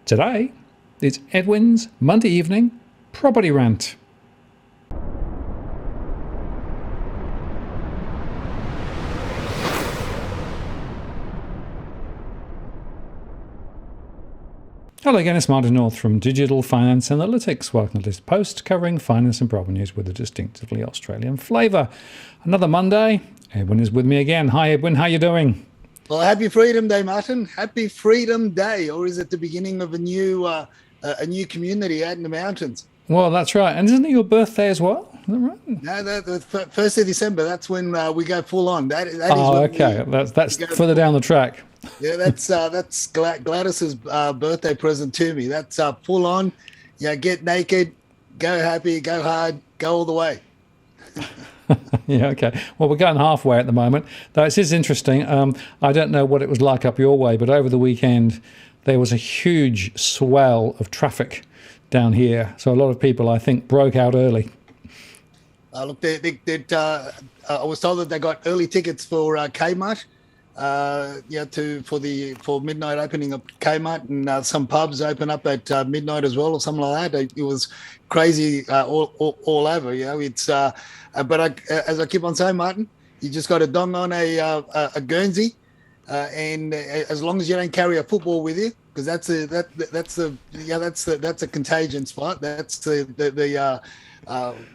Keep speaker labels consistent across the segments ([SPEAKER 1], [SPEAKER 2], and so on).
[SPEAKER 1] Today, it's Edwin's Monday evening property rant. Hello again, it's Martin North from Digital Finance Analytics. Welcome to this post covering finance and property news with a distinctively Australian flavour. Another Monday. Edwin is with me again. Hi Edwin, how you doing?
[SPEAKER 2] Well, happy Freedom Day, Martin. Happy Freedom Day. Or is it the beginning of a new community out in the mountains?
[SPEAKER 1] Well, that's right. And isn't it your birthday as well? Is that right?
[SPEAKER 2] No, the 1st of December. That's when we go full on. That is
[SPEAKER 1] okay. That's further down the track.
[SPEAKER 2] Yeah, that's Gladys's birthday present to me. That's full on. Yeah, get naked, go happy, go hard, go all the way.
[SPEAKER 1] Yeah, okay. Well, we're going halfway at the moment. Though it is interesting. I don't know what it was like up your way, but over the weekend there was a huge swell of traffic down here. So a lot of people, I think, broke out early.
[SPEAKER 2] Look, I was told that they got early tickets for Kmart. For midnight opening of Kmart, and some pubs open up at midnight as well, or something like that. It was crazy all over. It's as I keep on saying, Martin, you just got to dong on a Guernsey, and as long as you don't carry a football with you, because that's a contagion spot. That's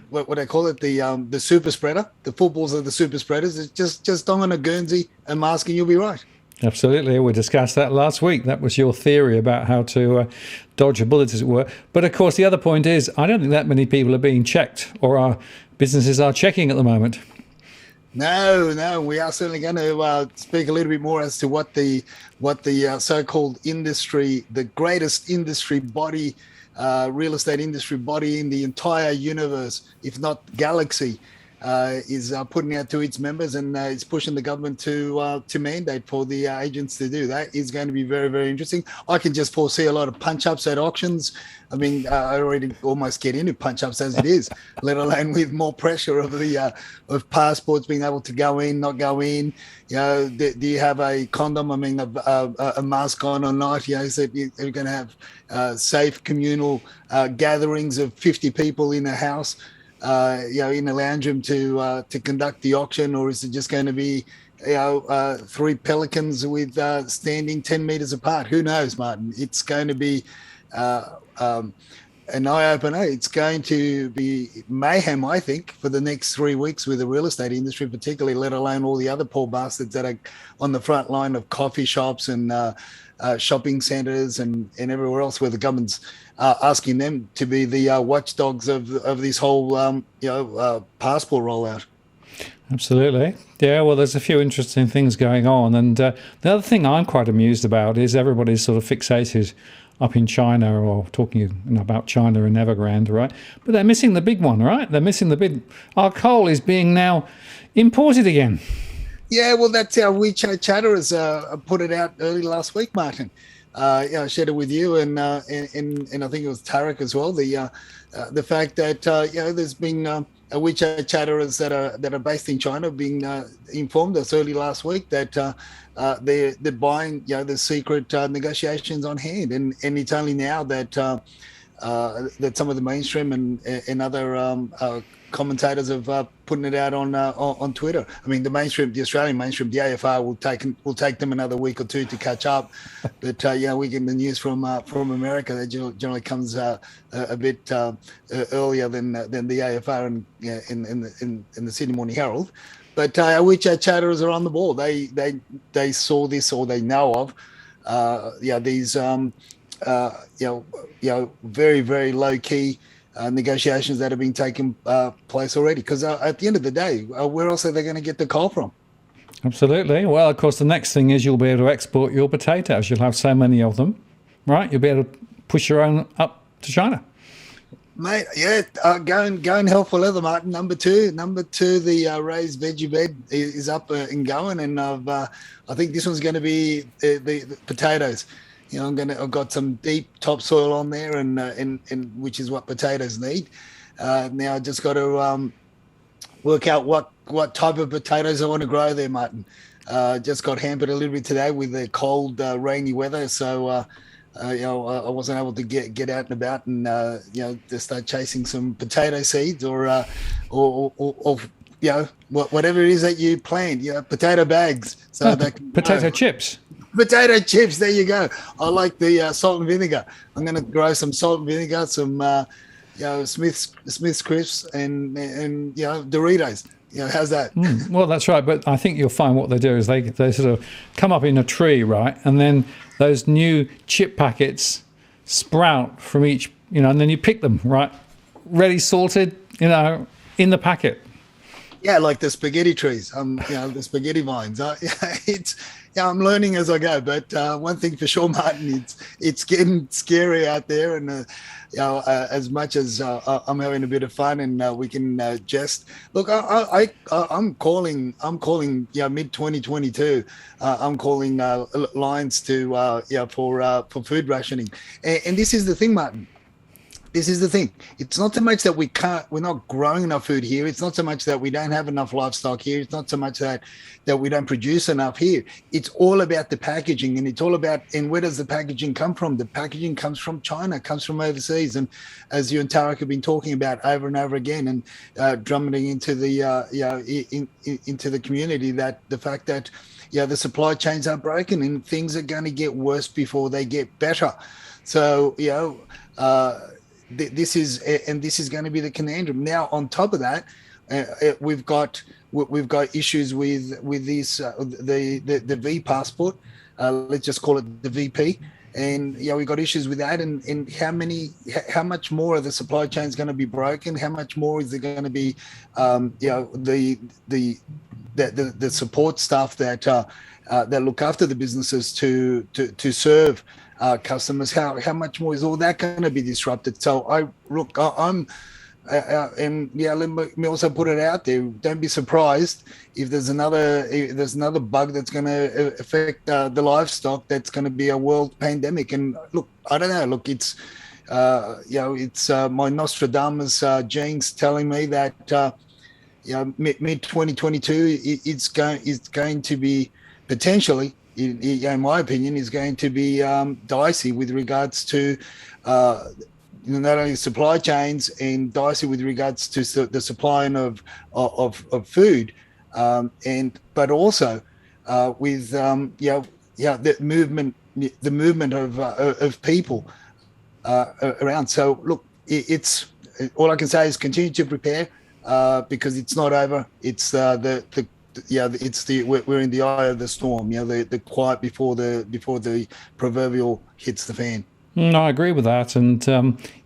[SPEAKER 2] what they call it, the super spreader. The footballs are the super spreaders. It's just dong on a Guernsey, a mask, and you'll be right.
[SPEAKER 1] Absolutely. We discussed that last week. That was your theory about how to dodge a bullet, as it were. But of course, the other point is, I don't think that many people are being checked, or our businesses are checking at the moment.
[SPEAKER 2] No, we are certainly going to speak a little bit more as to what the so-called industry, the greatest industry body, real estate industry body in the entire universe, if not galaxy, is putting out to its members, and is pushing the government to mandate for the agents to do. That is going to be very, very interesting. I can just foresee a lot of punch-ups at auctions. I mean, I already almost get into punch-ups as it is, let alone with more pressure of passports being able to go in, not go in. Do you have a condom? I mean, a mask on or not? So you're going to have safe communal gatherings of 50 people in a house. In a lounge room to conduct the auction, or is it just going to be, three pelicans with standing 10 meters apart? Who knows, Martin? It's going to be an eye-opener. It's going to be mayhem, I think, for the next 3 weeks with the real estate industry, particularly, let alone all the other poor bastards that are on the front line of coffee shops and shopping centres and everywhere else, where the government's asking them to be the watchdogs of this whole passport rollout.
[SPEAKER 1] Absolutely. Yeah, well, there's a few interesting things going on. And the other thing I'm quite amused about is everybody's sort of fixated up in China, or talking about China and Evergrande, right? But they're missing the big one, right? They're missing the big... Our coal is being now imported again.
[SPEAKER 2] Yeah, well, that's how WeChat Chatterers put it out early last week, Martin. I shared it with you, and I think it was Tarek as well. The fact that there's been WeChat Chatterers that are based in China being informed us early last week that they're buying the secret negotiations on hand, and it's only now that that some of the mainstream and other commentators have putting it out on Twitter. I mean, the Australian mainstream, the AFR will take them another week or two to catch up. But we get the news from America that generally comes a bit earlier than the AFR and in the Sydney Morning Herald. But WeChat chatterers are on the ball. They saw this, or they know of these very, very low key negotiations that have been taking place already. Because at the end of the day, where else are they going to get the coal from?
[SPEAKER 1] Absolutely. Well, of course, the next thing is you'll be able to export your potatoes. You'll have so many of them, right? You'll be able to push your own up to China.
[SPEAKER 2] Mate, going hell for leather, Martin. Number two, the raised veggie bed is up and going, and I think this one's going to be the potatoes. I've got some deep topsoil on there, and which is what potatoes need. Now I just got to work out what type of potatoes I want to grow there, Martin. Just got hampered a little bit today with the cold, rainy weather, so I wasn't able to get out and about and to start chasing some potato seeds or whatever it is that you plant. Potato bags so
[SPEAKER 1] No,
[SPEAKER 2] they can grow.
[SPEAKER 1] potato chips.
[SPEAKER 2] Potato chips. There you go. I like the salt and vinegar. I'm going to grow some salt and vinegar, some Smith's crisps, and Doritos. How's that?
[SPEAKER 1] Well, that's right. But I think you'll find what they do is they sort of come up in a tree, right? And then those new chip packets sprout from each, and then you pick them, right? Ready salted, in the packet.
[SPEAKER 2] Yeah, like the spaghetti trees, the spaghetti vines. I'm learning as I go. But one thing for sure, Martin, it's getting scary out there. And as much as I'm having a bit of fun and we can jest. Look, I'm calling mid 2022. I'm calling lines to for food rationing, and this is the thing, Martin. This is the thing. It's not so much that we're not growing enough food here. It's not so much that we don't have enough livestock here. It's not so much that we don't produce enough here. It's all about the packaging, and it's all about, and where does the packaging come from? The packaging comes from China, comes from overseas. And as you and Tarek have been talking about over and over again, and drumming into the into the community, that the fact that the supply chains are broken and things are going to get worse before they get better. So this is going to be the conundrum. Now, on top of that, we've got issues with this the V passport. Let's just call it the VP, and we've got issues with that. And how much more of the supply chain is going to be broken? How much more is there going to be the support staff that look after the businesses to serve customers? How much more is all that going to be disrupted? So and let me also put it out there. Don't be surprised if there's another bug that's going to affect the livestock. That's going to be a world pandemic. And look, I don't know. Look, it's it's my Nostradamus genes telling me that mid 2022 it's going to be potentially, in my opinion, is going to be dicey with regards to not only supply chains, and dicey with regards to the supplying of food, but also with the movement of people around. So look, it's all I can say is continue to prepare because it's not over. It's we're in the eye of the storm. The quiet before the proverbial hits the fan.
[SPEAKER 1] No, I agree with that. And,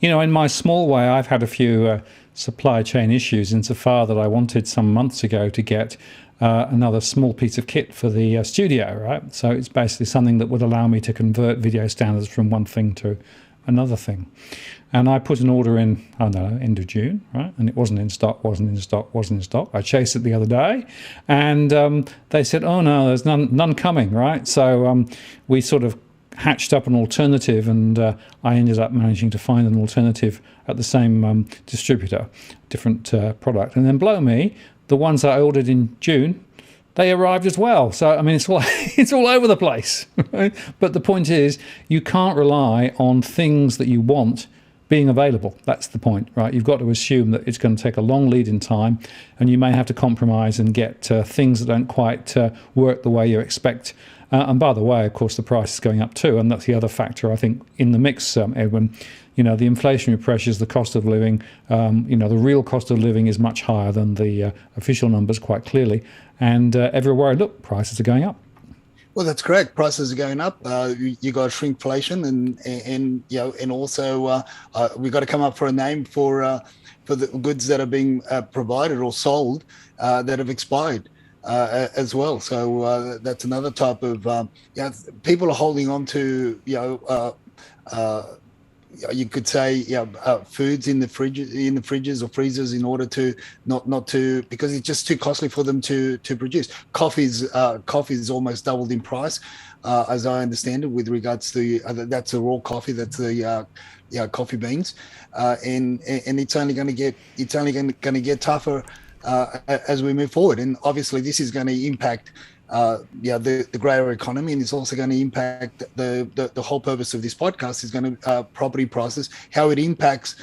[SPEAKER 1] in my small way, I've had a few supply chain issues insofar that I wanted some months ago to get another small piece of kit for the studio, right? So it's basically something that would allow me to convert video standards from one thing to another thing. And I put an order in, I don't know, end of June, right? And it wasn't in stock. I chased it the other day, and they said, oh, no, there's none coming, right? So we sort of hatched up an alternative, and I ended up managing to find an alternative at the same distributor, different product. And then blow me, the ones I ordered in June, they arrived as well. So, I mean, it's all over the place. Right? But the point is, you can't rely on things that you want being available. That's the point, right? You've got to assume that it's going to take a long lead in time, and you may have to compromise and get things that don't quite work the way you expect. And by the way, of course, the price is going up too, and that's the other factor, I think, in the mix, Edwin. The inflationary pressures, the cost of living, the real cost of living is much higher than the official numbers, quite clearly. And everywhere I look, prices are going up.
[SPEAKER 2] Well, that's correct. Prices are going up. You got shrinkflation, and also we got to come up for a name for the goods that are being provided or sold that have expired. As well. So that's another type of people are holding on to you could say foods in the fridges or freezers in order to not to, because it's just too costly for them to produce. Coffee's almost doubled in price, as I understand it, with regards to that's the raw coffee, that's the coffee beans, and it's only going to get tougher as we move forward. And obviously this is going to impact the greater economy, and it's also going to impact the whole purpose of this podcast is going to property prices, how it impacts,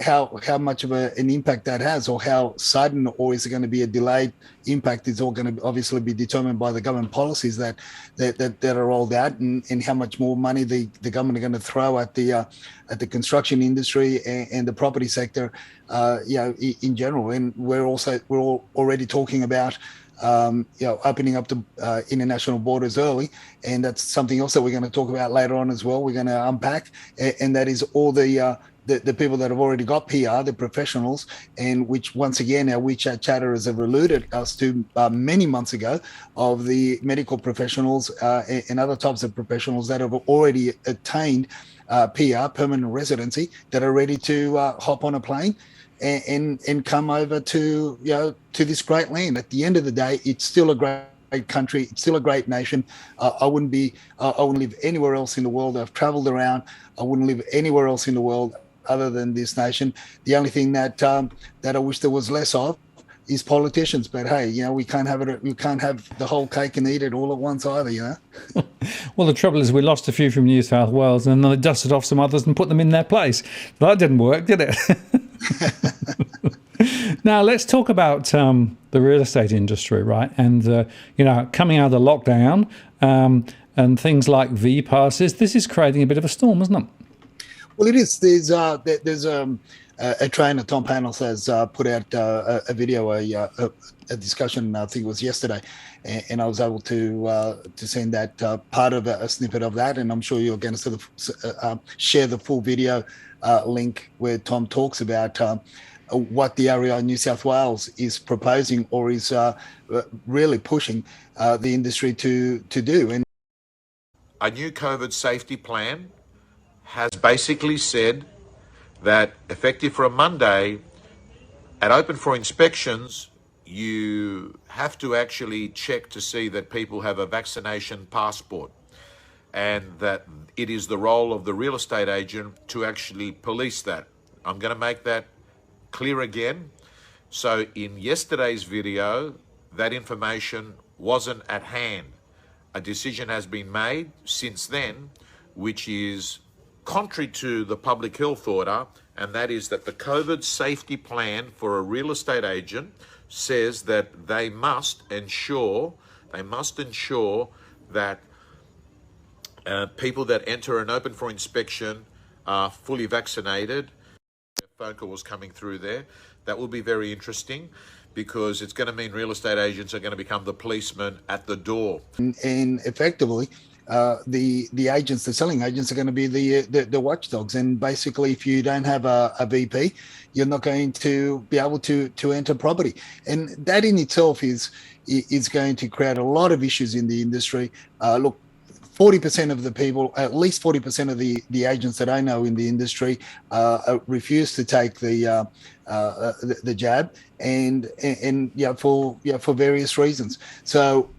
[SPEAKER 2] how much of an impact that has, or how sudden, or is it going to be a delayed impact, is all going to obviously be determined by the government policies that are rolled out, and how much more money the government are going to throw at the construction industry and the property sector, in general. And we're all already talking about opening up the international borders early, and that's something else that we're going to talk about later on as well. We're going to unpack, and that is all the people that have already got PR, the professionals, and which once again our WeChat chatterers have alluded us to many months ago, of the medical professionals and other types of professionals that have already attained PR, permanent residency, that are ready to hop on a plane and come over to this great land. At the end of the day, it's still a great country. It's still a great nation. I wouldn't live anywhere else in the world. I've traveled around. I wouldn't live anywhere else in the world other than this nation. The only thing that I wish there was less of is politicians. But hey, we can't have it. We can't have the whole cake and eat it all at once either.
[SPEAKER 1] Well, the trouble is we lost a few from New South Wales, and then they dusted off some others and put them in their place. That didn't work, did it? Now let's talk about the real estate industry, right? And coming out of the lockdown and things like V passes. This is creating a bit of a storm, isn't it?
[SPEAKER 2] Well, it is. There's a trainer, Tom Panos, has put out a video, a discussion. I think it was yesterday, and I was able to send that part of a snippet of that, and I'm sure you're going to sort of share the full video link where Tom talks about what the REI New South Wales is proposing, or is really pushing the industry to do. And
[SPEAKER 3] a new COVID safety plan has basically said that effective from Monday, at open for inspections, you have to actually check to see that people have a vaccination passport, and that it is the role of the real estate agent to actually police that. I'm going to make that clear again. So in yesterday's video, that information wasn't at hand. A decision has been made since then, which is contrary to the public health order, and that is that the COVID safety plan for a real estate agent says that they must ensure that people that enter and open for inspection are fully vaccinated. A phone call was coming through there. That will be very interesting, because it's going to mean real estate agents are going to become the policemen at the door.
[SPEAKER 2] And effectively, the agents, the selling agents, are going to be the watchdogs. And basically, if you don't have a VP, you're not going to be able to enter property. And that in itself is going to create a lot of issues in the industry. Look, 40% of the people, at least 40% of the agents that I know in the industry, refuse to take the jab, and for various reasons. So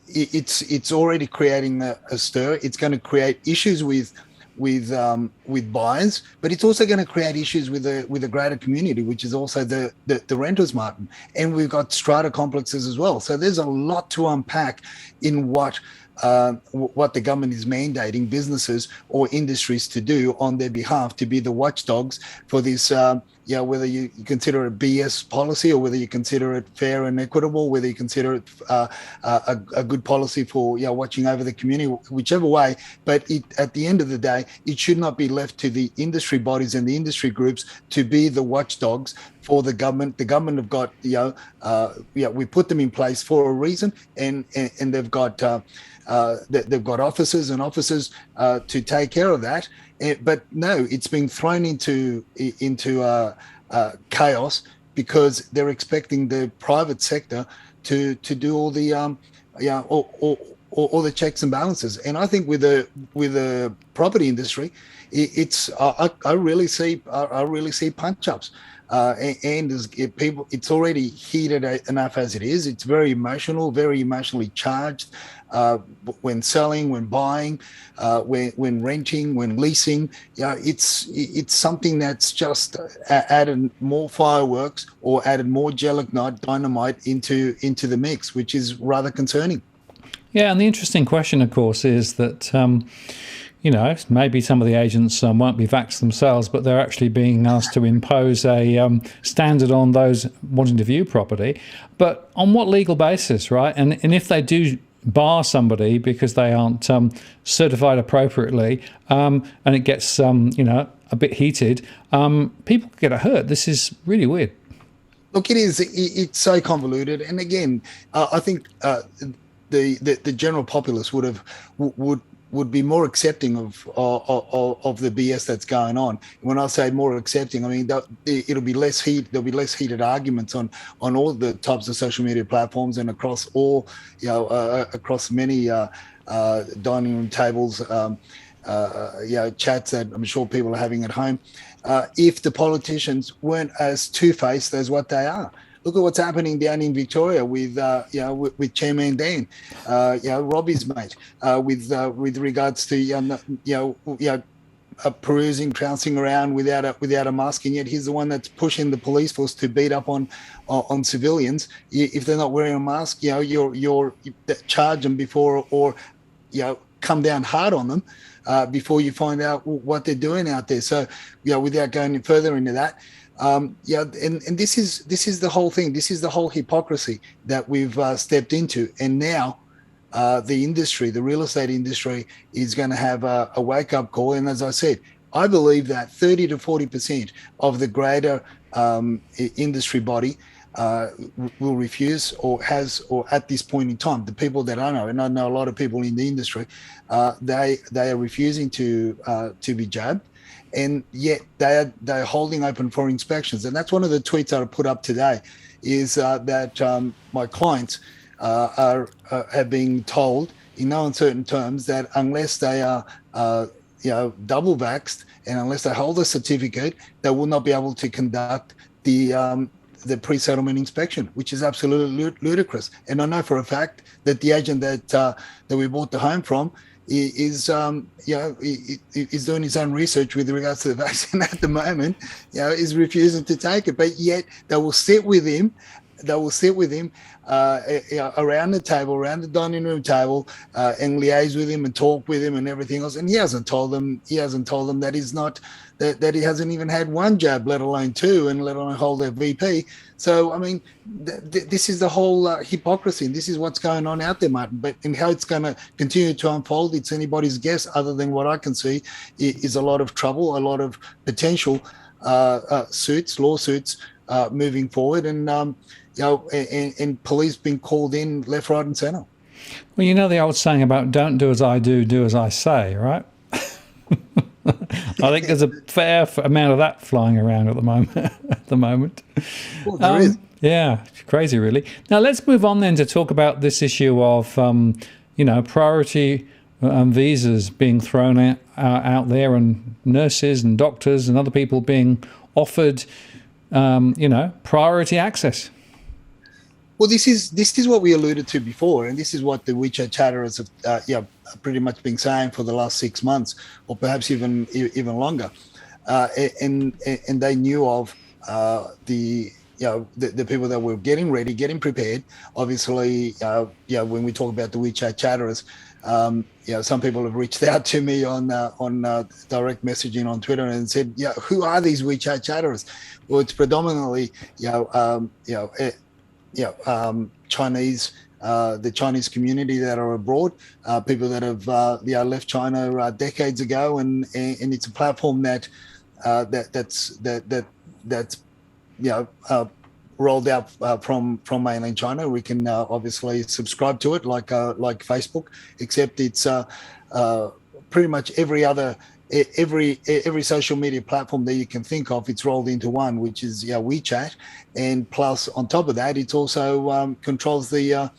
[SPEAKER 2] it's already creating a stir. It's going to create issues with buyers, but it's also going to create issues with the greater community, which is also the renters market. And we've got strata complexes as well. So there's a lot to unpack in what the government is mandating businesses or industries to do on their behalf, to be the watchdogs for this, whether you consider it BS policy, or whether you consider it fair and equitable, whether you consider it a good policy for watching over the community, whichever way. But at the end of the day, it should not be left to the industry bodies and the industry groups to be the watchdogs for the government. The government have got, we put them in place for a reason, and they've got officers and officers to take care of that. But no, it's been thrown into chaos, because they're expecting the private sector to do all the all the checks and balances. And I think with the property industry, I really see punch ups. And as people, it's already heated enough as it is. It's very emotional, very emotionally charged when selling, when buying, when renting, when leasing. It's something that's just added more fireworks, or added more gelignite dynamite into the mix, which is rather concerning.
[SPEAKER 1] Yeah, and the interesting question, of course, is that maybe some of the agents won't be vaxxed themselves, but they're actually being asked to impose a standard on those wanting to view property. But on what legal basis, right? And if they do bar somebody because they aren't certified appropriately, and it gets a bit heated, people get hurt. This is really weird.
[SPEAKER 2] Look, it is. It's so convoluted, and again, I think the general populace would be more accepting of the BS that's going on. When I say more accepting, I mean it'll be less heat. There'll be less heated arguments on all the types of social media platforms and across all across many dining room tables, chats that I'm sure people are having at home. If the politicians weren't as two-faced as what they are. Look at what's happening down in Victoria with Chairman Dan, Robbie's mate, with regards to perusing, trouncing around without a mask, and yet he's the one that's pushing the police force to beat up on civilians if they're not wearing a mask. You're charge them before, or come down hard on them before you find out what they're doing out there. So without going further into that. And this is the whole thing. This is the whole hypocrisy that we've stepped into, and now the industry, the real estate industry, is going to have a wake-up call. And as I said, I believe that 30 to 40% of the greater industry body will refuse, or at this point in time, the people that I know, and I know a lot of people in the industry, they are refusing to be jabbed. And yet they're holding open for inspections. And that's one of the tweets I put up today, is that my clients have been told in no uncertain terms that unless they are double vaxxed and unless they hold a certificate, they will not be able to conduct the pre-settlement inspection, which is absolutely ludicrous. And I know for a fact that the agent that we bought the home from is doing his own research with regards to the vaccine at the moment, is refusing to take it, but yet they will sit with him around the table, around the dining room table, and liaise with him and talk with him and everything else. And he hasn't told them that he's not, that he hasn't even had one jab, let alone two, and let alone hold their VP. So, I mean, this is the whole hypocrisy. And this is what's going on out there, Martin. But and how it's going to continue to unfold, it's anybody's guess. Other than what I can see, is a lot of trouble, a lot of potential lawsuits moving forward, and and police being called in left, right, and centre.
[SPEAKER 1] Well, you know the old saying about "Don't do as I do as I say," right? I think there's a fair amount of that flying around at the moment.
[SPEAKER 2] Well, there is.
[SPEAKER 1] Yeah, crazy, really. Now let's move on then to talk about this issue of priority visas being thrown out there, and nurses and doctors and other people being offered priority access.
[SPEAKER 2] Well, this is what we alluded to before, and this is what the WeChat chatterers have pretty much been saying for the last 6 months, or perhaps even longer. And they knew of the people that were getting ready, getting prepared. Obviously, when we talk about the WeChat chatterers, some people have reached out to me on direct messaging on Twitter and said, who are these WeChat chatterers? Well, it's predominantly Chinese, the Chinese community that are abroad, people that have left China decades ago, and it's a platform that's rolled out from mainland China. We can obviously subscribe to it like Facebook, except it's pretty much every social media platform that you can think of, it's rolled into one, which is WeChat, and plus on top of that, it also controls the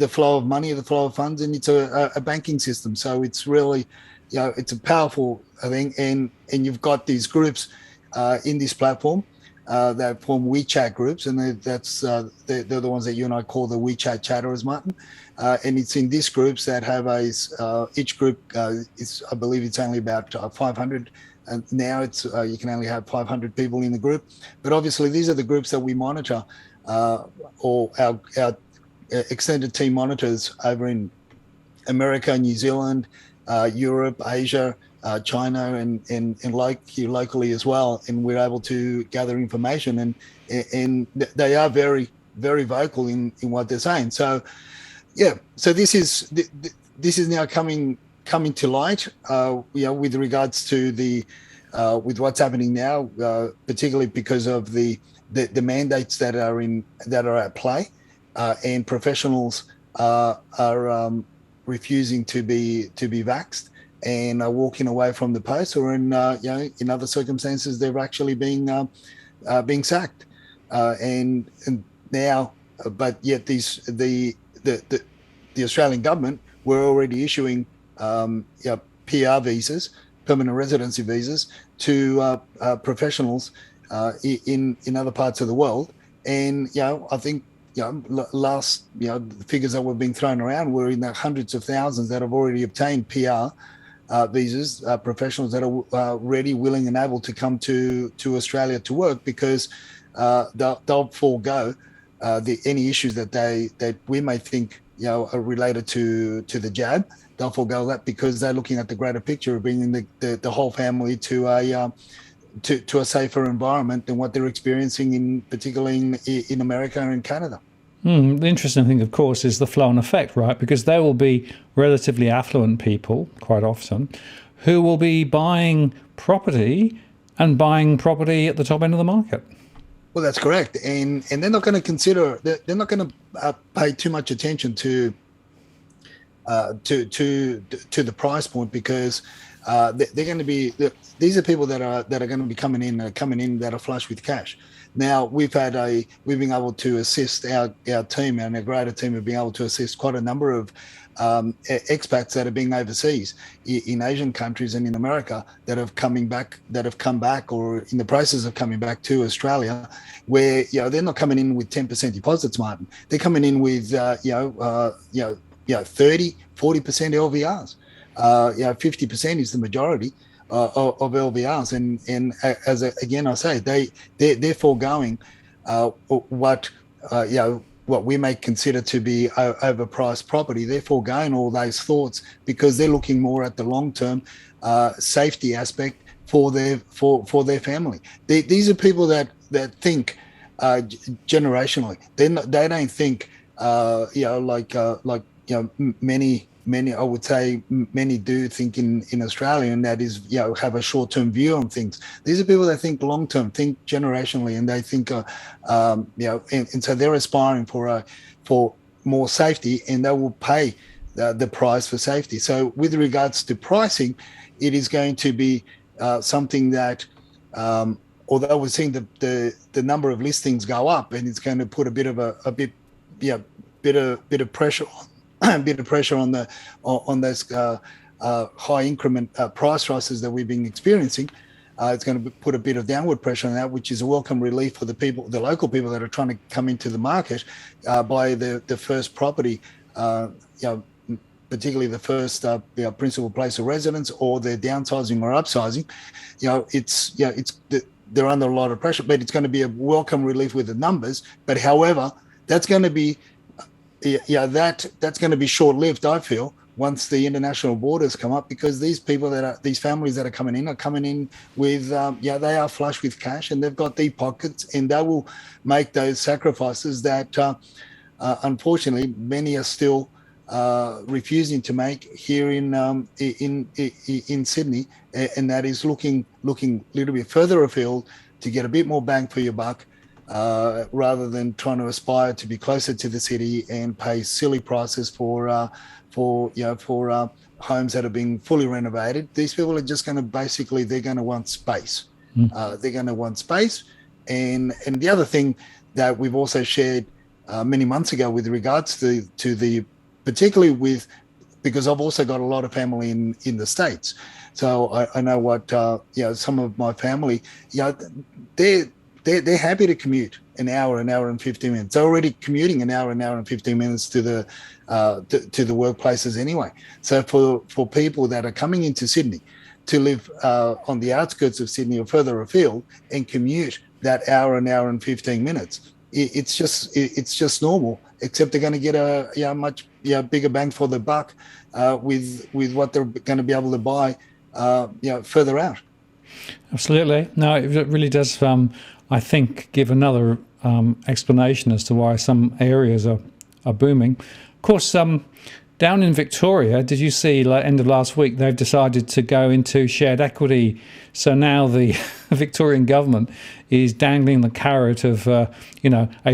[SPEAKER 2] flow of money, the flow of funds, and it's a banking system. So it's really, it's a powerful thing, and you've got these groups in this platform that form WeChat groups, and they're the ones that you and I call the WeChat chatterers, Martin. And it's in these groups that have each group is, I believe it's only about 500, and now it's you can only have 500 people in the group. But obviously these are the groups that we monitor, or our extended team monitors over in America, New Zealand, Europe, Asia, China, and like you locally as well. And we're able to gather information, and they are very, very vocal in what they're saying. So yeah, so this is now coming to light, with regards to the with what's happening now, particularly because of the mandates that are at play, and professionals are refusing to be vaxxed and are walking away from the post, or in other circumstances they're actually being sacked, and now, but yet the Australian government were already issuing PR visas, permanent residency visas, to professionals in other parts of the world. And I think last the figures that were being thrown around were in the hundreds of thousands that have already obtained PR visas, professionals that are ready, willing, and able to come to Australia to work, because they'll forego any issues that we may think are related to the jab. They'll forego that because they're looking at the greater picture of bringing the whole family to a safer environment than what they're experiencing particularly in America and Canada.
[SPEAKER 1] The interesting thing, of course, is the flow-on effect, right? Because there will be relatively affluent people, quite often, who will be buying property at the top end of the market.
[SPEAKER 2] Well, that's correct, and they're not going to pay too much attention to the price point, because they're going to be, these are people that are going to be coming in that are flush with cash. Now we've been able to assist our team, and our greater team have been able to assist quite a number of expats that are being overseas in Asian countries and in America that have come back or in the process of coming back to Australia, where they're not coming in with 10% deposits, Martin. They're coming in with 30, 40% LVRs. 50% is the majority of LVRs, and again I say they're foregoing what we may consider to be overpriced property. They're foregoing all those thoughts because they're looking more at the long-term safety aspect for their family. These are people that think generationally. They don't think many, I would say many do think in Australia, and that is, have a short-term view on things. These are people that think long-term, think generationally, and they think, and so they're aspiring for more safety, and they will pay the price for safety. So with regards to pricing, it is going to be something that, although we're seeing the number of listings go up, and it's going to put a bit of pressure on. A bit of pressure on those high increment price rises that we've been experiencing. It's going to put a bit of downward pressure on that, which is a welcome relief for the local people that are trying to come into the market, buy the first property, particularly the first principal place of residence, or they're downsizing or upsizing. They're under a lot of pressure, but it's going to be a welcome relief with the numbers. But however, that's going to be that's going to be short-lived, I feel, once the international borders come up, because these families that are coming in with they are flush with cash, and they've got deep pockets, and they will make those sacrifices that unfortunately many are still refusing to make here in Sydney, and that is looking a little bit further afield to get a bit more bang for your buck, rather than trying to aspire to be closer to the city and pay silly prices for homes that are being fully renovated. These people are just going to they're going to want space. They're going to want space, and the other thing that we've also shared many months ago with regards to the particularly because I've also got a lot of family in the States, so I know what some of my family, they're happy to commute an hour and 15 minutes. They're already commuting an hour and 15 minutes to the workplaces anyway. So for people that are coming into Sydney to live on the outskirts of Sydney or further afield and commute that hour and 15 minutes, it's just normal, except they're going to get a much bigger bang for the buck with what they're going to be able to buy further out.
[SPEAKER 1] Absolutely. No, it really does, I think, give another explanation as to why some areas are booming. Of course, down in Victoria, did you see, like end of last week, they've decided to go into shared equity. So now the Victorian government is dangling the carrot of, a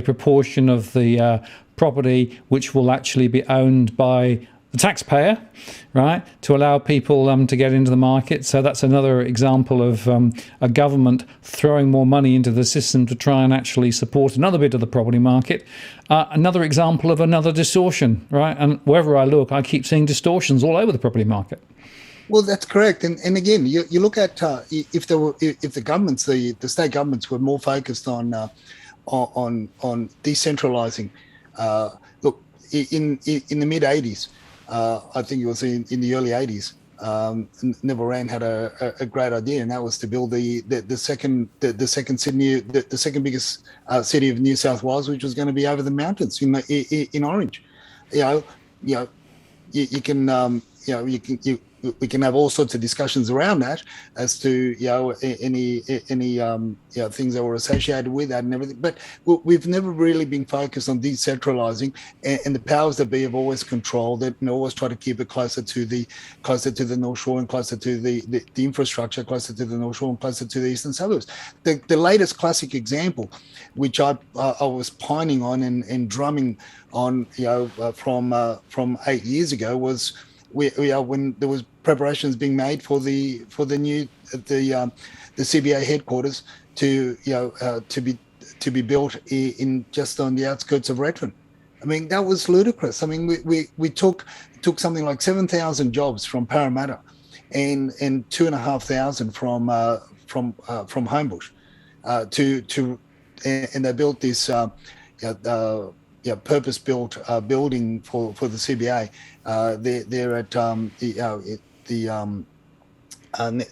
[SPEAKER 1] proportion of the property which will actually be owned by the taxpayer, right, to allow people to get into the market. So that's another example of a government throwing more money into the system to try and actually support another bit of the property market. Another example of another distortion, right? And wherever I look, I keep seeing distortions all over the property market.
[SPEAKER 2] Well, that's correct. And again, you look at if the governments, the state governments were more focused on decentralising. Look, in the mid '80s. I think it was in the early '80s. Neville Rant had a great idea, and that was to build the second Sydney, the second biggest city of New South Wales, which was going to be over the mountains in Orange. We can have all sorts of discussions around that as to any things that were associated with that and everything. But we've never really been focused on decentralising, and the powers that be have always controlled it and always try to keep it closer to the North Shore and closer to the infrastructure, closer to the North Shore and closer to the eastern suburbs. The latest classic example, which I was pining on and drumming on, from 8 years ago, was when there was preparations being made for the CBA headquarters to be built in just on the outskirts of Redfern. I mean, that was ludicrous. I mean, we took something like 7,000 jobs from Parramatta and 2,500 from Homebush and they built this purpose-built building for the CBA. They're at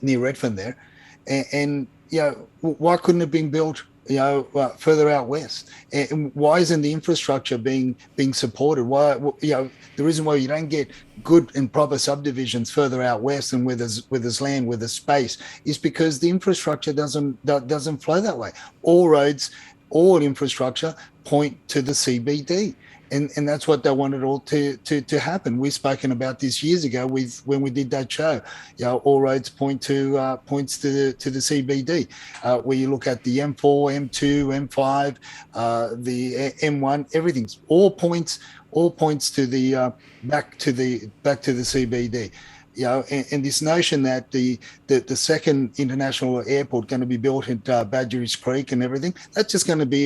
[SPEAKER 2] near Redfern there, and why couldn't it have been built further out west? And why isn't the infrastructure being supported? Why the reason why you don't get good and proper subdivisions further out west and where there's land, where there's space, is because the infrastructure doesn't flow that way. All roads, all infrastructure point to the CBD. And that's what they wanted all to happen. We've spoken about this years ago when we did that show. All roads points to the CBD. Where you look at the M4, M2, M5, the M1, everything's all points to the back to the CBD. And this notion that the second international airport going to be built at Badgerys Creek and everything, that's just going to be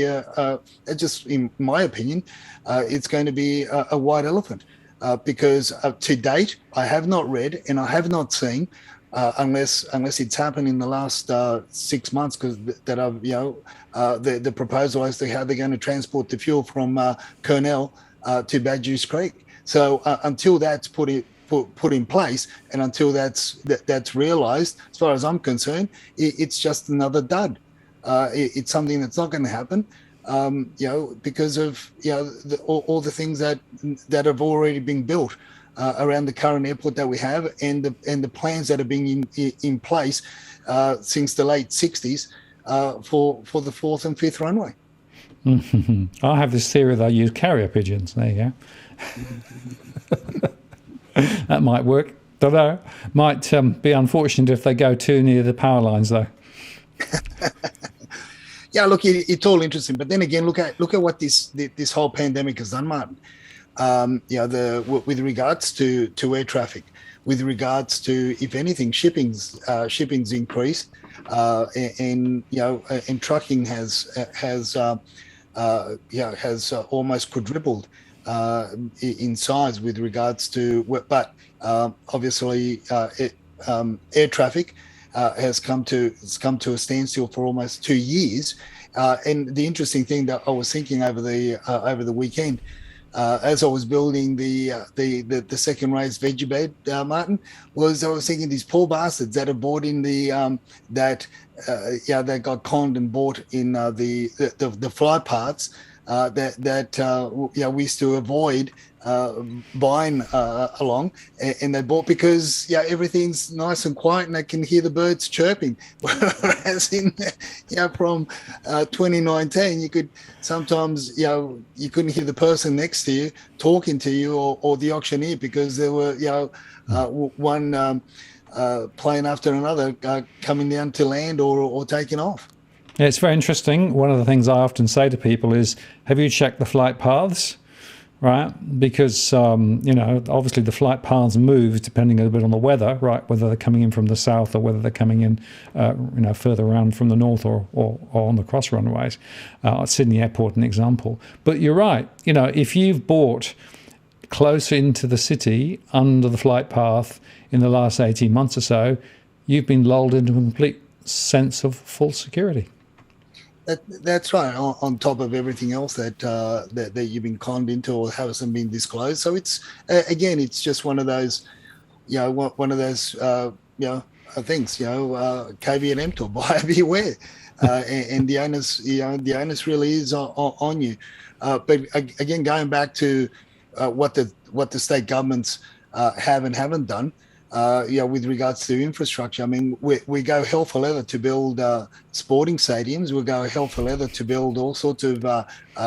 [SPEAKER 2] just in my opinion, it's going to be a white elephant because to date I have not read and I have not seen unless it's happened in the last 6 months, because that I've the proposal as to how they're going to transport the fuel from Kurnell to Badgerys Creek. So until that's put in place and until that's realised, as far as I'm concerned, it's just another dud. It's something that's not going to happen, because of all the things that have already been built around the current airport that we have, and the plans that are being in place since the late 60s for the fourth and fifth runway.
[SPEAKER 1] I have this theory that I use carrier pigeons. There you go. That might work. Don't know. Might be unfortunate if they go too near the power lines, though.
[SPEAKER 2] Yeah, look, it's all interesting, but then again, look at what this whole pandemic has done, Martin. With regards to air traffic, with regards to, if anything, shipping's increased, and trucking has almost quadrupled in size with regards to, but obviously air traffic has come to a standstill for almost 2 years. And the interesting thing that I was thinking over the weekend, as I was building the second raised veggie bed, Martin, was I was thinking these poor bastards that have bought in they got conned and bought in the fly parts we used to avoid buying along, and they bought because everything's nice and quiet and they can hear the birds chirping. Whereas from 2019, you could sometimes you couldn't hear the person next to you talking to you, or the auctioneer, because there were one plane after another coming down to land or taking off.
[SPEAKER 1] Yeah, it's very interesting. One of the things I often say to people is, have you checked the flight paths? Right? Because, obviously the flight paths move depending a little bit on the weather, right? Whether they're coming in from the south or whether they're coming in, further around from the north or on the cross runways. Sydney Airport, an example. But you're right. If you've bought close into the city under the flight path in the last 18 months or so, you've been lulled into a complete sense of false security.
[SPEAKER 2] That's right. On top of everything else that you've been conned into or hasn't been disclosed. So it's it's just one of those, things. Caveat emptor, buyer beware, and the onus really is on you. But again, going back to what the state governments have and haven't done. With regards to infrastructure, I mean, we go hell for leather to build sporting stadiums. We go hell for leather to build all sorts of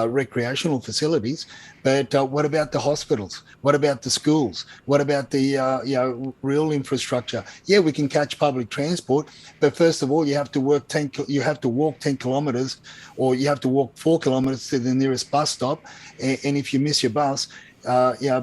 [SPEAKER 2] recreational facilities. But what about the hospitals? What about the schools? What about the real infrastructure? Yeah, we can catch public transport, but first of all, you have to walk 10 kilometres, or you have to walk 4 kilometres to the nearest bus stop. And if you miss your bus,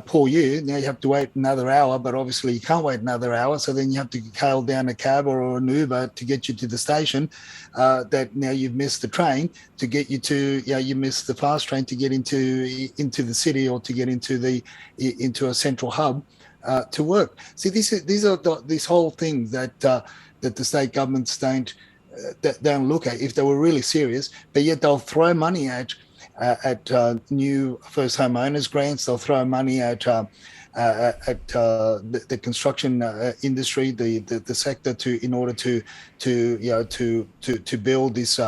[SPEAKER 2] poor you. Now you have to wait another hour, but obviously you can't wait another hour. So then you have to hail down a cab or an Uber to get you to the station. That now you've missed the train to get you to. You missed the fast train to get into the city or to get into a central hub to work. See, these are these whole things that the state governments don't look at if they were really serious. But yet they'll throw money at new first home owners grants. They'll throw money at the construction industry, the sector, in order to build this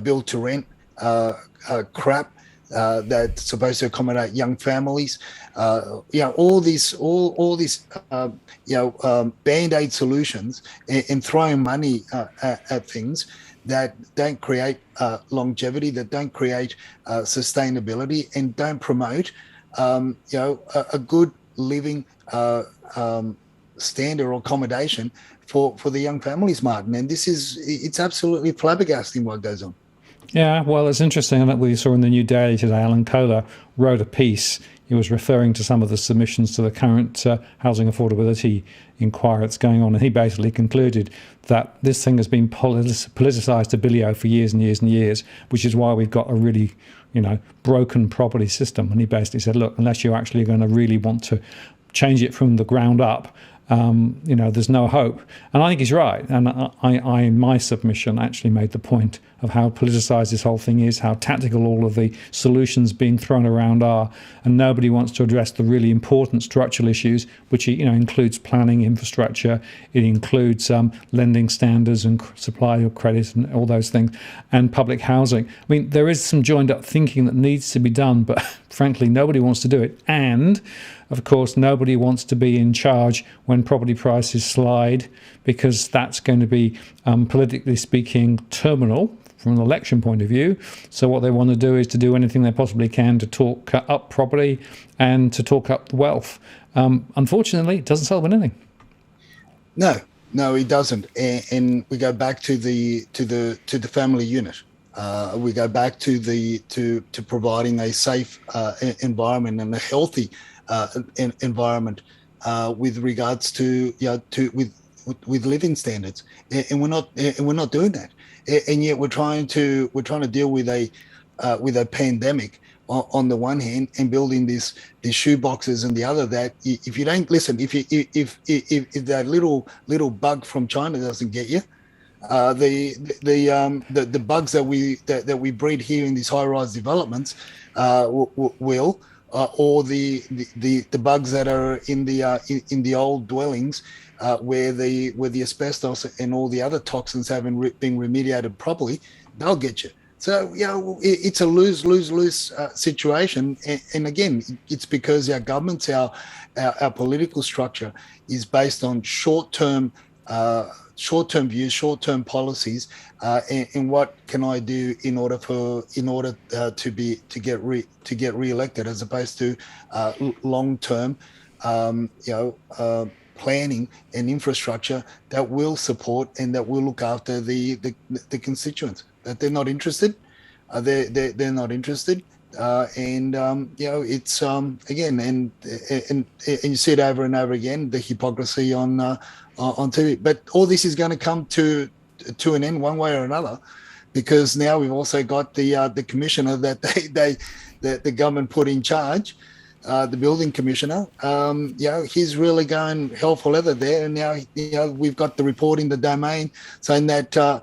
[SPEAKER 2] build to rent crap that's supposed to accommodate young families. All these band-aid solutions and throwing money at things that don't create longevity, that don't create sustainability, and don't promote a good living standard or accommodation for the young families, Martin. And it's absolutely flabbergasting what goes on.
[SPEAKER 1] Yeah, well, it's interesting that we saw in the New Daily today, Alan Kohler wrote a piece. He was referring to some of the submissions to the current housing affordability inquiry that's going on, and he basically concluded that this thing has been politicised to bilio for years and years and years, which is why we've got a really, broken property system. And he basically said, look, unless you're actually going to really want to change it from the ground up, there's no hope. And I think he's right. And I, in my submission, actually made the point of how politicised this whole thing is, how tactical all of the solutions being thrown around are, and nobody wants to address the really important structural issues, which includes planning, infrastructure, it includes lending standards and supply of credit and all those things, and public housing. I mean, there is some joined-up thinking that needs to be done, but frankly, nobody wants to do it. And of course, nobody wants to be in charge when property prices slide, because that's going to be, politically speaking, terminal from an election point of view. So what they want to do is to do anything they possibly can to talk up property and to talk up wealth. Unfortunately, it doesn't solve anything.
[SPEAKER 2] No, it doesn't. And we go back to the family unit. We go back to providing a safe environment and a healthy environment with regards to with living standards, and we're not doing that, and yet we're trying to deal with a pandemic on the one hand, and building these shoe boxes and the other, that if you don't listen, if that little bug from China doesn't get you, the bugs that we breed here in these high-rise developments will. Or the bugs that are in the old dwellings where the asbestos and all the other toxins haven't been remediated properly, they'll get you. So, it's a lose situation. And again, it's because our governments, our political structure is based on short-term views, short-term policies, and what can I do in order to get re-elected, as opposed to long-term, planning and infrastructure that will support and that will look after the constituents. That they're not interested, they're not interested, and it's again, and you see it over and over again, the hypocrisy on TV. But all this is going to come to an end one way or another, because now we've also got the commissioner that the government put in charge, the building commissioner. He's really going hell for leather there. And now we've got the report in the Domain saying that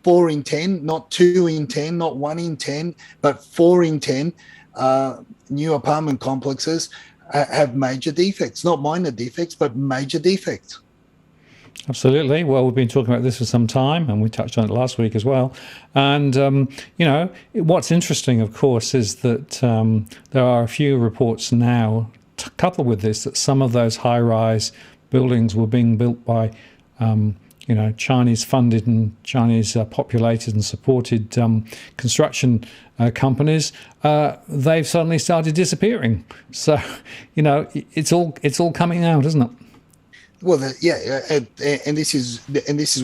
[SPEAKER 2] 4 in 10, not 2 in 10, not 1 in 10, but 4 in 10 new apartment complexes have major defects, not minor defects, but major defects.
[SPEAKER 1] Absolutely. Well, we've been talking about this for some time, and we touched on it last week as well. And, what's interesting, of course, is that there are a few reports now, coupled with this, that some of those high-rise buildings were being built by Chinese funded and Chinese populated and supported construction companies. They've suddenly started disappearing. So, it's all coming out, isn't it?
[SPEAKER 2] Well, and this is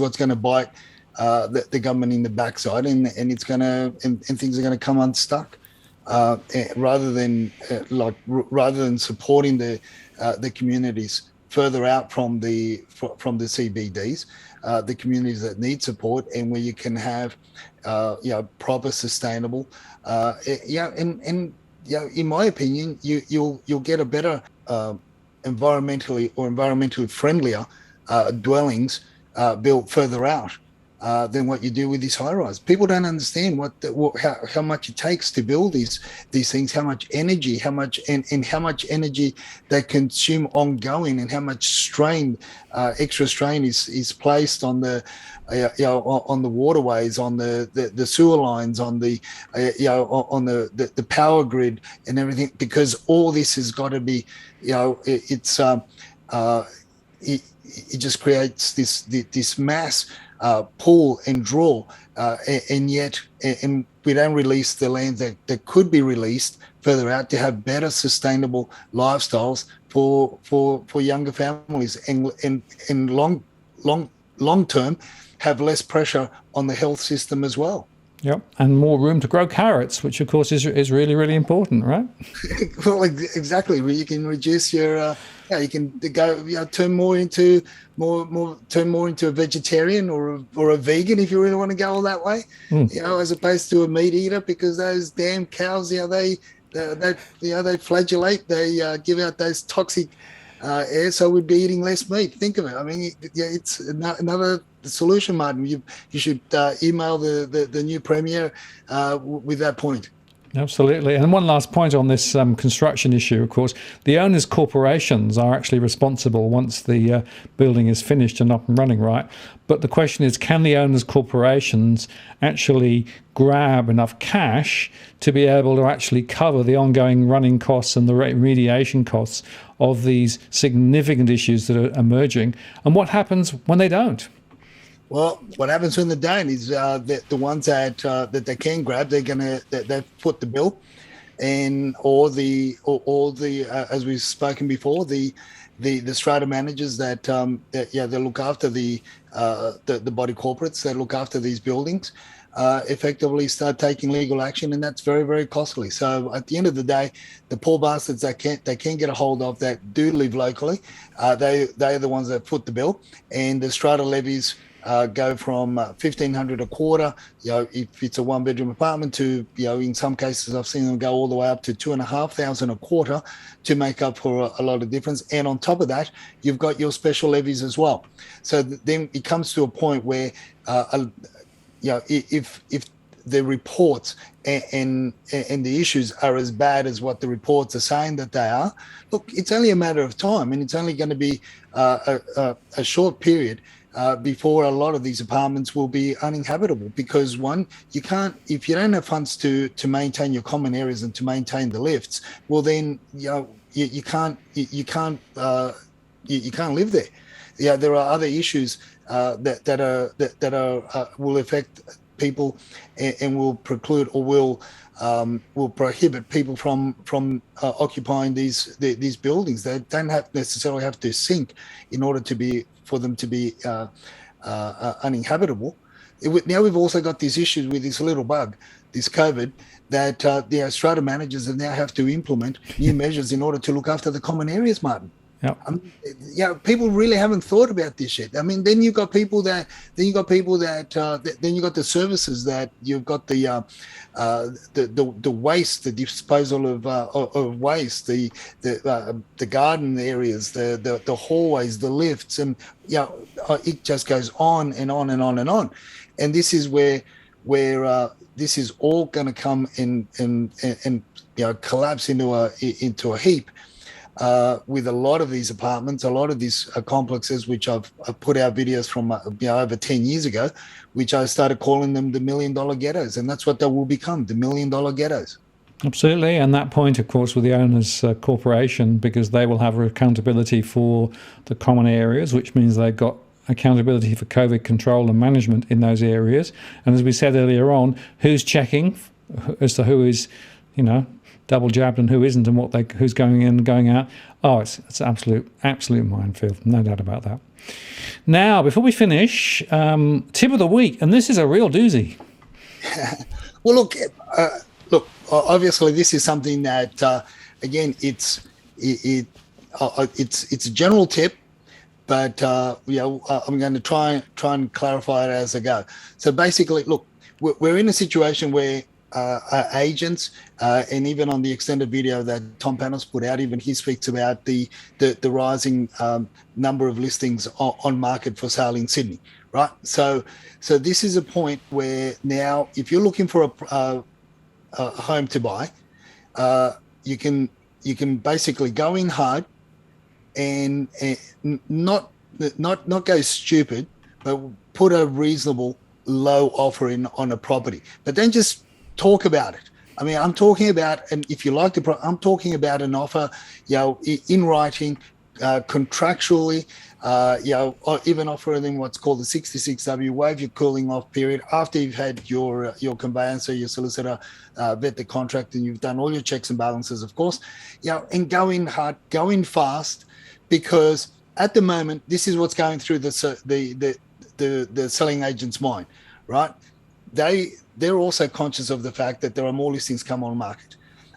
[SPEAKER 2] what's going to bite the government in the backside, and it's going to and things are going to come unstuck, rather than supporting the communities further out from the CBDs, the communities that need support, and where you can have proper, sustainable, in my opinion, you'll get a better environmentally friendlier dwellings built further out than what you do with these high rise. People don't understand how much it takes to build these things, how much energy, how much energy they consume ongoing, and how much extra strain is placed on the on the waterways, on the sewer lines, on the on the power grid and everything, because all this has got to be it just creates this mass pull and draw, and yet we don't release the lands that could be released further out to have better sustainable lifestyles for younger families, and long term have less pressure on the health system as well.
[SPEAKER 1] Yep, and more room to grow carrots, which of course is really, really important, right?
[SPEAKER 2] Well, exactly. Where you can reduce your, you can go, turn more into a vegetarian or a vegan if you really want to go all that way, as opposed to a meat eater, because those damn cows, they flagellate, they give out those toxic air, so we'd be eating less meat. Think of it. I mean, it's another solution, Martin. You should email the new Premier with that point.
[SPEAKER 1] Absolutely. And one last point on this construction issue, of course, the owners' corporations are actually responsible once the building is finished and up and running, right? But the question is, can the owners' corporations actually grab enough cash to be able to actually cover the ongoing running costs and the remediation costs of these significant issues that are emerging? And what happens when they don't?
[SPEAKER 2] Well, what happens when they don't is the ones that they can grab, they foot the bill, and or the as we've spoken before, the strata managers that they look after the body corporates that look after these buildings, effectively start taking legal action, and that's very, very costly. So at the end of the day, the poor bastards they can't get a hold of that do live locally, they're the ones that foot the bill, and the strata levies go from $1,500 a quarter, if it's a 1-bedroom apartment, to in some cases I've seen them go all the way up to $2,500 a quarter to make up for a lot of difference. And on top of that, you've got your special levies as well. So then it comes to a point where if the reports and the issues are as bad as what the reports are saying that they are, look, it's only a matter of time, and it's only going to be a short period before a lot of these apartments will be uninhabitable, because one, you can't, if you don't have funds to maintain your common areas and to maintain the lifts, well then you can't live there. Yeah, there are other issues that are will affect people, and will preclude, or will prohibit people from occupying these buildings. They don't necessarily have to sink in order for them to be uninhabitable. Now we've also got these issues with this little bug, this COVID, that the strata managers now have to implement new measures in order to look after the common areas, Martin.
[SPEAKER 1] Yeah.
[SPEAKER 2] People really haven't thought about this shit. I mean, then you've got then you got the services, that you've got the waste, the disposal of waste, the garden areas, the hallways, the lifts, and it just goes on and on and on and on. And this is where this is all going to come and collapse into a heap. With a lot of these apartments, a lot of these complexes, which I've put out videos from over 10 years ago, which I started calling them the $1 million ghettos, and that's what they will become, the $1 million ghettos.
[SPEAKER 1] Absolutely, and that point, of course, with the owners' corporation, because they will have accountability for the common areas, which means they've got accountability for COVID control and management in those areas. And as we said earlier on, who's checking as to who is, double jabbed and who isn't, and who's going in and going out. Oh, it's absolute minefield, no doubt about that. Now, before we finish, tip of the week, and this is a real doozy.
[SPEAKER 2] Well, look. Obviously, this is something that, again, it's a general tip, but I'm going to try and clarify it as I go. So basically, look, we're in a situation where agents, and even on the extended video that Tom Panos put out, even he speaks about the rising number of listings on market for sale in Sydney, right? So this is a point where now, if you're looking for a home to buy, you can basically go in hard and not go stupid, but put a reasonable low offer in on a property, but then just talk about it. I mean, I'm talking about, and if you like I'm talking about an offer, in writing, contractually, or even offering them what's called the 66W, waive your cooling off period after you've had your conveyancer, your solicitor vet the contract, and you've done all your checks and balances, of course, and go in hard, go in fast, because at the moment, this is what's going through the selling agent's mind, right? They're also conscious of the fact that there are more listings come on market.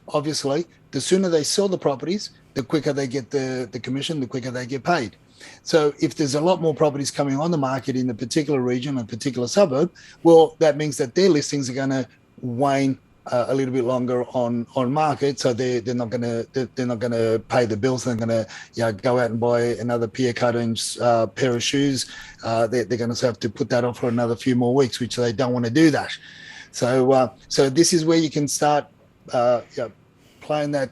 [SPEAKER 2] Obviously, the sooner they sell the properties, the quicker they get the commission, the quicker they get paid. So if there's a lot more properties coming on the market in a particular region, a particular suburb, well, that means that their listings are going to wane a little bit longer on market. So they're not going to pay the bills. They're going to go out and buy another Pierre Cardin's pair of shoes. They're going to have to put that off for another few more weeks, which they don't want to do that. So this is where you can start playing that,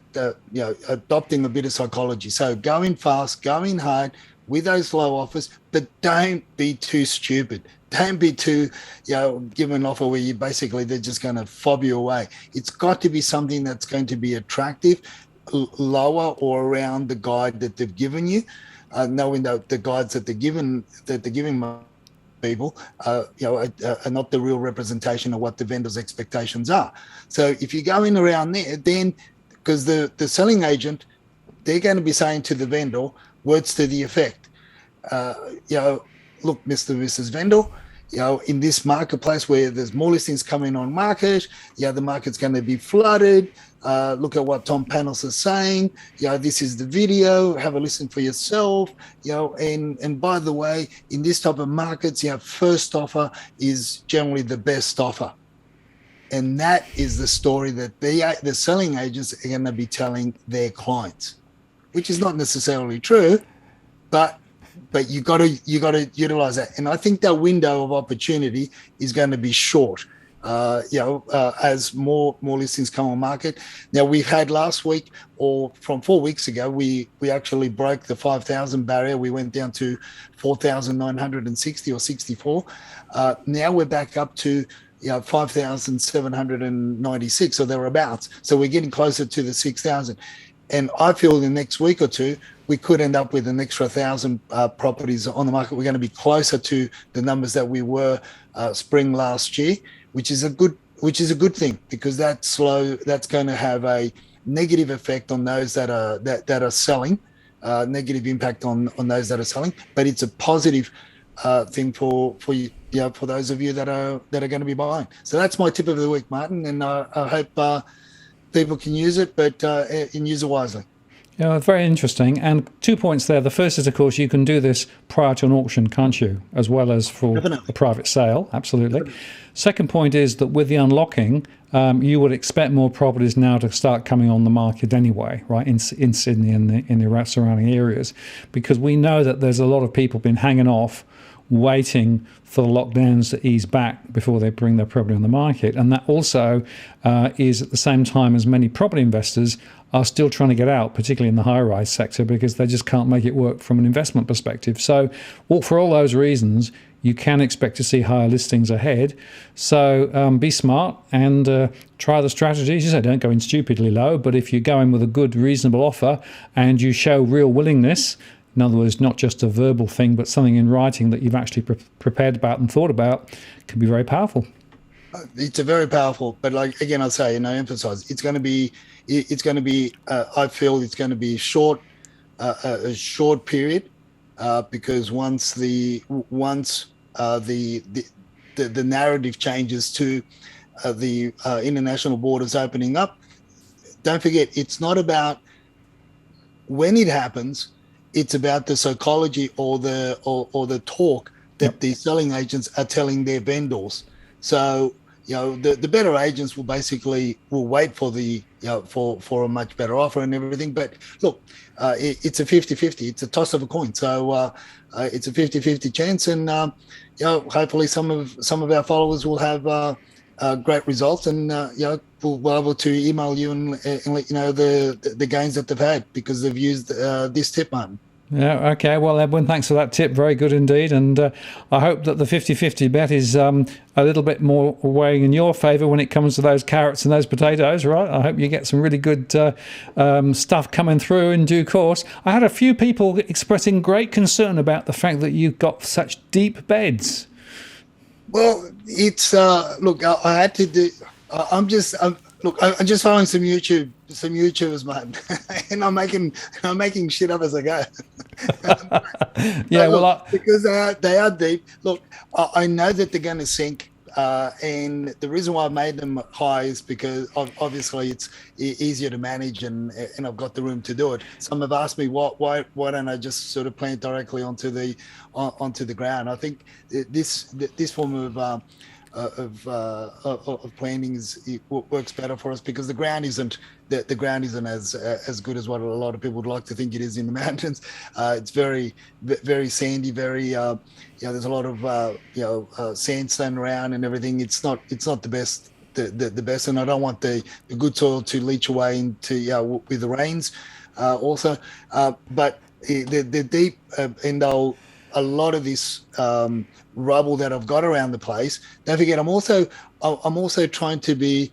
[SPEAKER 2] adopting a bit of psychology. So go in fast, go in hard with those low offers, but don't be too stupid. Don't be too, give an offer where they're just going to fob you away. It's got to be something that's going to be attractive, lower or around the guide that they've given you, knowing that the guides that they're giving people are not the real representation of what the vendor's expectations are. So if you go in around there, then because the selling agent, they're going to be saying to the vendor words to the effect, look, Mr. and Mrs. Vendor, in this marketplace where there's more listings coming on market, the market's going to be flooded. Look at what Tom Panos is saying. This is the video. Have a listen for yourself. And by the way, in this type of markets, first offer is generally the best offer. And that is the story that the selling agents are going to be telling their clients, which is not necessarily true, but you got to utilize that. And I think that window of opportunity is going to be short. as more listings come on market. Now we've had last week, or from 4 weeks ago, we actually broke the 5,000 barrier. We went down to 4,960 or 64. Now we're back up to 5,796 or thereabouts. So we're getting closer to the 6,000. And I feel in the next week or two, we could end up with an extra 1,000 properties on the market. We're going to be closer to the numbers that we were spring last year, which is a good thing, because that's going to have a negative effect on those that are selling, negative impact on those that are selling. But it's a positive thing for those of you that are going to be buying. So that's my tip of the week, Martin, and I hope people can use it, but use it wisely.
[SPEAKER 1] Yeah, very interesting. And 2 points there. The first is, of course, you can do this prior to an auction, can't you? As well as for
[SPEAKER 2] Definitely.
[SPEAKER 1] a private sale. Absolutely. Definitely. Second point is that with the unlocking, you would expect more properties now to start coming on the market anyway, right, in Sydney and in the surrounding areas, because we know that there's a lot of people been hanging off, waiting for the lockdowns to ease back before they bring their property on the market. And that also is at the same time as many property investors are still trying to get out, particularly in the high-rise sector, because they just can't make it work from an investment perspective. So for all those reasons, you can expect to see higher listings ahead. So be smart and try the strategies. You say don't go in stupidly low, but if you go in with a good, reasonable offer and you show real willingness, in other words, not just a verbal thing, but something in writing that you've actually prepared about and thought about, can be very powerful.
[SPEAKER 2] It's a very powerful, but like again, I'll say, emphasize, it's going to be, I feel it's going to be a short period, because once the narrative changes to the international borders opening up, don't forget, it's not about when it happens. It's about the psychology or the talk that the selling agents are telling their vendors. So, the better agents will wait for for a much better offer and everything. But look, it's a 50-50. It's a toss of a coin. So it's a 50-50 chance, and hopefully some of our followers will have great results, and we'll be able to email you and let you know the gains that they've had because they've used this tip, Martin.
[SPEAKER 1] Yeah, okay. Well, Edwin, thanks for that tip. Very good indeed. And I hope that the 50-50 bet is a little bit more weighing in your favour when it comes to those carrots and those potatoes, right? I hope you get some really good stuff coming through in due course. I had a few people expressing great concern about the fact that you've got such deep beds.
[SPEAKER 2] Well, it's look, I had to do. I'm just following some YouTubers, man, and I'm making shit up as I go.
[SPEAKER 1] Yeah,
[SPEAKER 2] because they are deep. Look, I know that they're going to sink, and the reason why I made them high is because obviously it's easier to manage, and I've got the room to do it. Some have asked me why don't I just sort of plant directly onto the ground. I think this form of planting works better for us because the ground isn't as good as what a lot of people would like to think it is in the mountains. It's very very sandy, very there's a lot of sandstone around and everything. It's not the best the best, and I don't want the good soil to leach away into with the rains also, but the deep and a lot of this rubble that I've got around the place. Don't forget, I'm also trying to be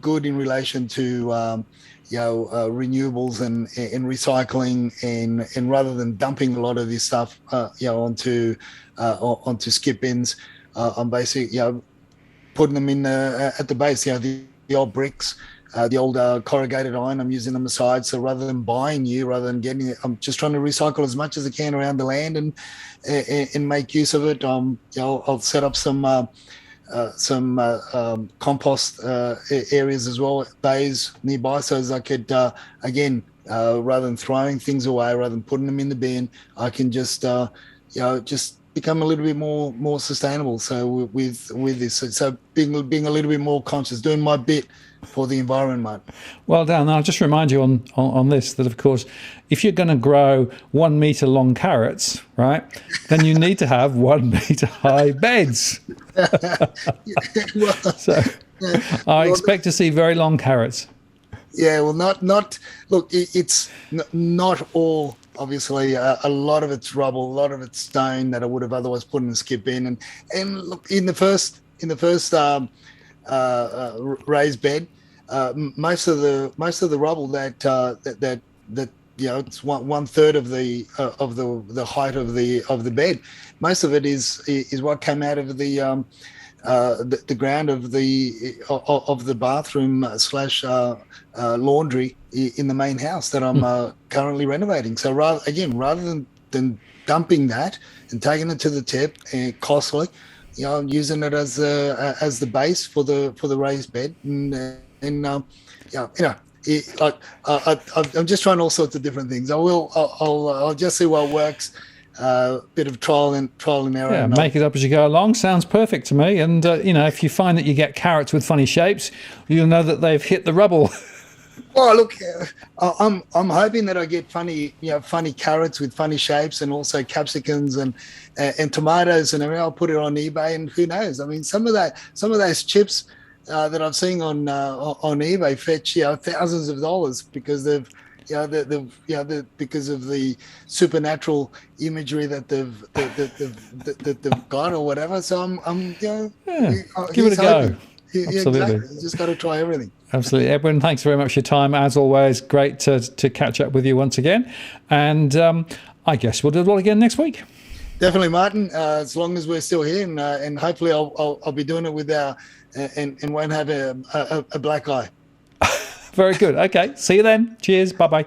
[SPEAKER 2] good in relation to renewables and recycling, and rather than dumping a lot of this stuff onto skip bins, I'm basically putting them in at the base. The old bricks. The old corrugated iron, I'm using them aside. So rather than rather than getting it, I'm just trying to recycle as much as I can around the land and make use of it. I'll set up some compost areas as well, bays nearby, so as I could again, rather than throwing things away, rather than putting them in the bin, I can just become a little bit more sustainable. So with this, so being a little bit more conscious, doing my bit for the environment.
[SPEAKER 1] Well done. I'll just remind you on this that, of course, if you're going to grow 1 metre long carrots, right, then you need to have 1 metre high beds.
[SPEAKER 2] Well,
[SPEAKER 1] So I
[SPEAKER 2] well,
[SPEAKER 1] expect to see very long carrots.
[SPEAKER 2] yeah, well, not. Look, it's not all. Obviously, a lot of it's rubble, a lot of it's stone that I would have otherwise put in the skip bin. And look, in the first raised bed, most of the rubble that it's one third of the height of the bed. Most of it is what came out of the ground of the bathroom slash laundry in the main house that I'm currently renovating. So rather than dumping that and taking it to the tip and costly, I'm using it as the base for the raised bed, like I'm just trying all sorts of different things. I'll just see what works. Bit of trial and error.
[SPEAKER 1] Yeah,
[SPEAKER 2] And
[SPEAKER 1] make it up as you go along. Sounds perfect to me. And, if you find that you get carrots with funny shapes, you'll know that they've hit the rubble.
[SPEAKER 2] Oh, look, I'm hoping that I get funny carrots with funny shapes, and also capsicums and tomatoes, and everything. I'll put it on eBay, and who knows? I mean, some of those chips that I've seen on eBay fetch thousands of dollars because because of the supernatural imagery that they've got or whatever. So I'm
[SPEAKER 1] Yeah, give it a go.
[SPEAKER 2] Yeah,
[SPEAKER 1] Absolutely.
[SPEAKER 2] exactly. You just got to try everything.
[SPEAKER 1] Absolutely. Edwin, thanks very much for your time. As always, great to catch up with you once again. And I guess we'll do it all again next week.
[SPEAKER 2] Definitely, Martin. As long as we're still here, and hopefully I'll be doing it with and won't have a black eye.
[SPEAKER 1] Very good. Okay. See you then. Cheers. Bye-bye.